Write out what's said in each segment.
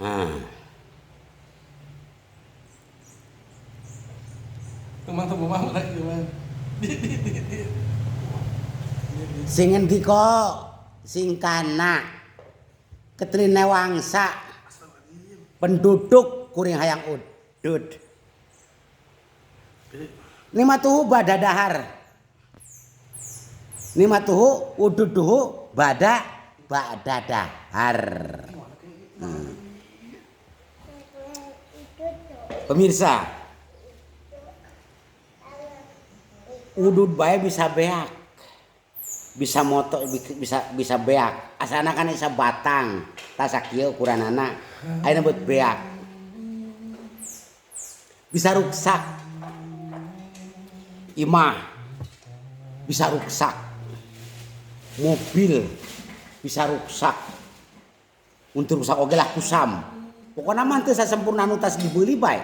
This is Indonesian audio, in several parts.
Nah, Teman-teman mama lagi gimana? sing ngendika sing kana ketrine wangsa penduduk kuring hayang udud. Nimatuhu badadahar. Nimatuhu ududuhu badadahar. Pemirsa, udud bae bisa beak. Bisa moto bisa beak. Asana kan isa batang. Tasak kieu ukuranana. Ayeuna beut beak. Bisa ruksak. Imah bisa ruksak. Mobil bisa ruksak. Untuk rusak oge lah kusam. Pokoknya mah teu sasempurna nu tas dibeuli bae.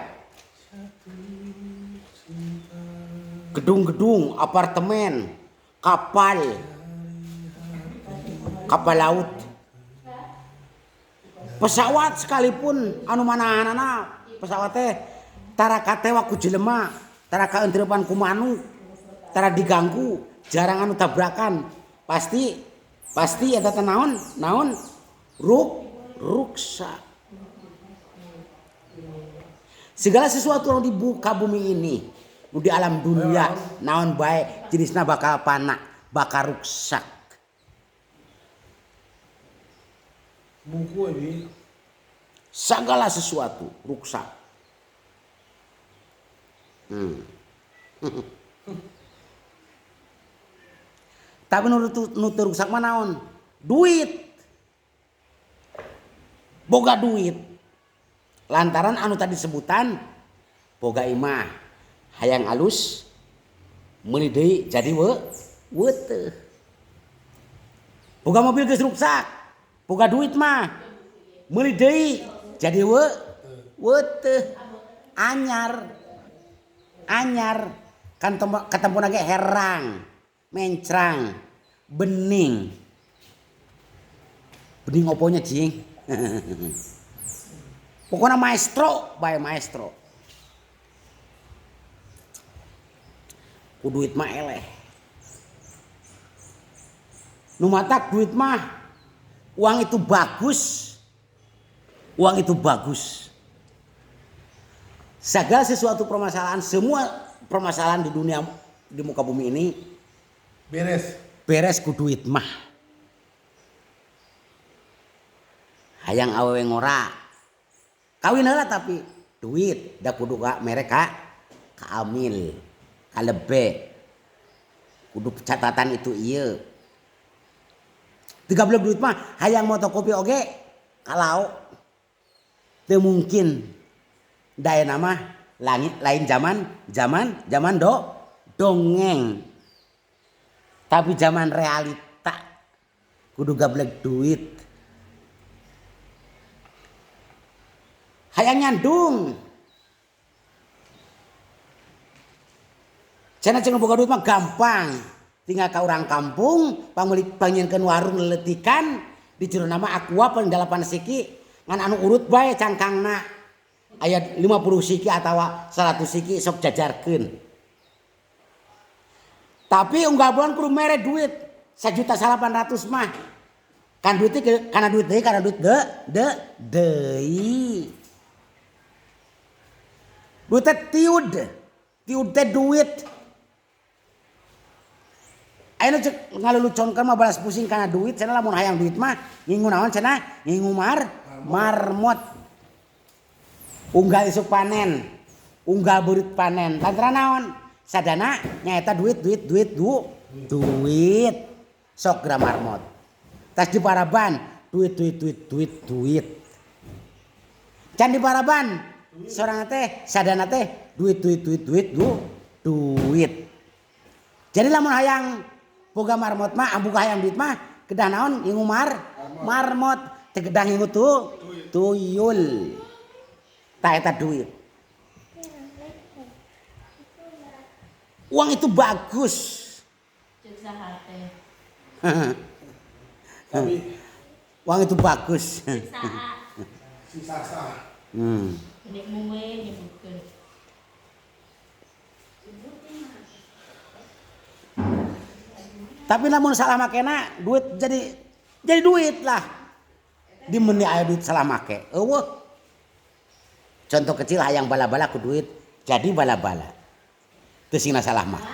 Gedung-gedung, apartemen, kapal laut, pesawat sekalipun anu manahanana pesawat teh tara katewa ku jelema, tara kaenteurepan ku manuk, tara diganggu, jarang anu tabrakan. Pasti eta teh naon ruksak. Segala sesuatu yang di buka bumi ini, di alam dunia, naon bae jenisna bakal pana, bakal ruksak. Buku ini. Segala sesuatu ruksak. Tapi nu teu ruksak mah naon? Duit. Boga duit. Lantaran anu tadi sebutan boga imah hayang alus meuli deui jadi weuteuh. Boga mobil geus ruksak, boga duit mah meuli deui jadi weuteuh. Anyar kan katempuna ge herang, mencrang, bening. Bening oponya cing? Pokoknya maestro, bae maestro. Ku duit mah eleh. Nu matak duit mah uang itu bagus. Uang itu bagus. Segala sesuatu permasalahan, semua permasalahan di dunia di muka bumi ini beres ku duit mah. Hayang awewe ngora. Kawin heula tapi duit da kudu ka mereka ka amil ka lebe kudu catatan itu ieu 30 duit mah hayang motokopi oge kalau teu mungkin daena mah lain zaman dongeng tapi zaman realita kudu gablek duit. Hayang nyandung. Cenah cenah boga duit mah gampang. Tinggal ka urang kampung, pangnyeunkeun warung leletikan, di jero nama aqua paling 8 siki, ngan anu urut bae cangkangna. Aya 50 siki atawa 100 siki sok jajarkeun. Tapi unggal-unggalan kudu mere duit 1.800.000 mah. Kan duit teh kana duit deui. Duit teh tiud teh duit. Ayeuna cek ngaluluconkeun mah balas pusing kana duit, cenah lamun hayang duit mah ngingu naon cenah? Ngingu marmot. Unggal isuk panen, unggal beurit panen. Lantaran naon? Sadana nyaeta duit. Sok gra marmot. Tas di paraban duit. Can di paraban sorang teh sadana teh duit. Jadi lamun hayang boga marmot mah ambuga hayang duit mah kedah naon ngingu marmot teh kedah ngingu tuyul. Tah eta duit. Uang itu bagus. Uang itu bagus. Si Sasa. Nek mume nyebutkeun. Tapi namun salah makena duit jadi duit lah. Di meni aya duit salah make. Eueuh. Contoh kecil hayang bala-bala ku duit jadi bala-bala. Teu singna salah make.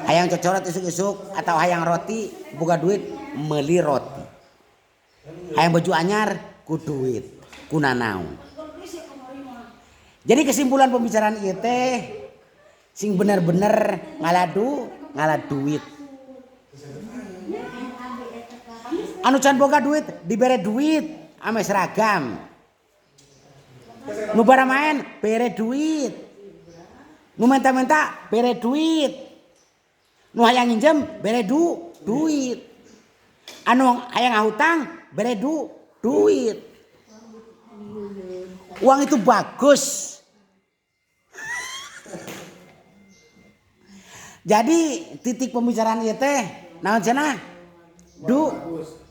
Hayang cocorat isuk-isuk atau hayang roti boga duit meuli roti. Hayang baju anyar ku duit, ku nanaon. Jadi kesimpulan pembicaraan ieu teh sing bener-bener ngalah duit. Anu can boga duit dibere duit ame seragam. Nu bara main bere duit. Nu menta-menta bere duit. Nu hayang nginjem bere duit. Anu hayang ngahutang bere duit. Uang itu bagus. Jadi titik pembicaraan ieu teh naon cenah?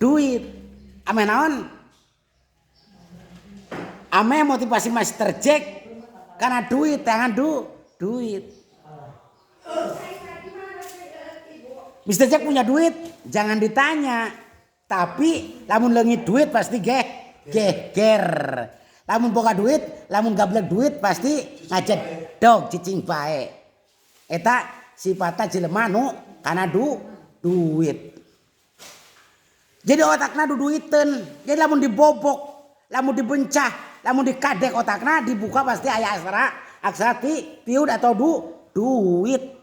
Duit. Ame naon? Ame motivasi Master Jack karena duit, jangan duit. Mr. Jack punya duit, jangan ditanya. Tapi lamun leungit duit pasti geger. Lamun boga duit, lamun gablek duit pasti ngajedog cicing bae. Eta sifatna jelema nu kana duit. Jadi otakna duduiteun. Jadi lamun dibobok, lamun dibencah, lamun dikadek otakna dibuka pasti aya aksara tiud atau duit.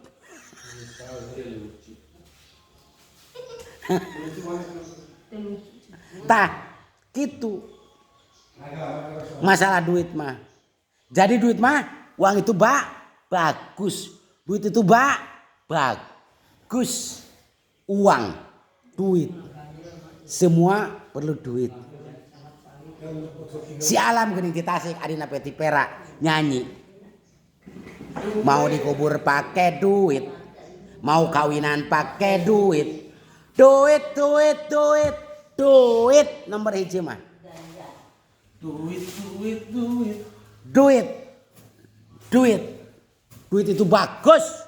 Tah gitu. Masalah duit mah. Jadi duit mah uang itu bagus. Duit itu bagus. Uang, duit. Semua perlu duit. Si Alam geuning di Tasik adina peti perak nyanyi. Mau dikubur pakai duit. Mau kawinan pakai duit. Duit nomor hiji mah. Duit itu bagus.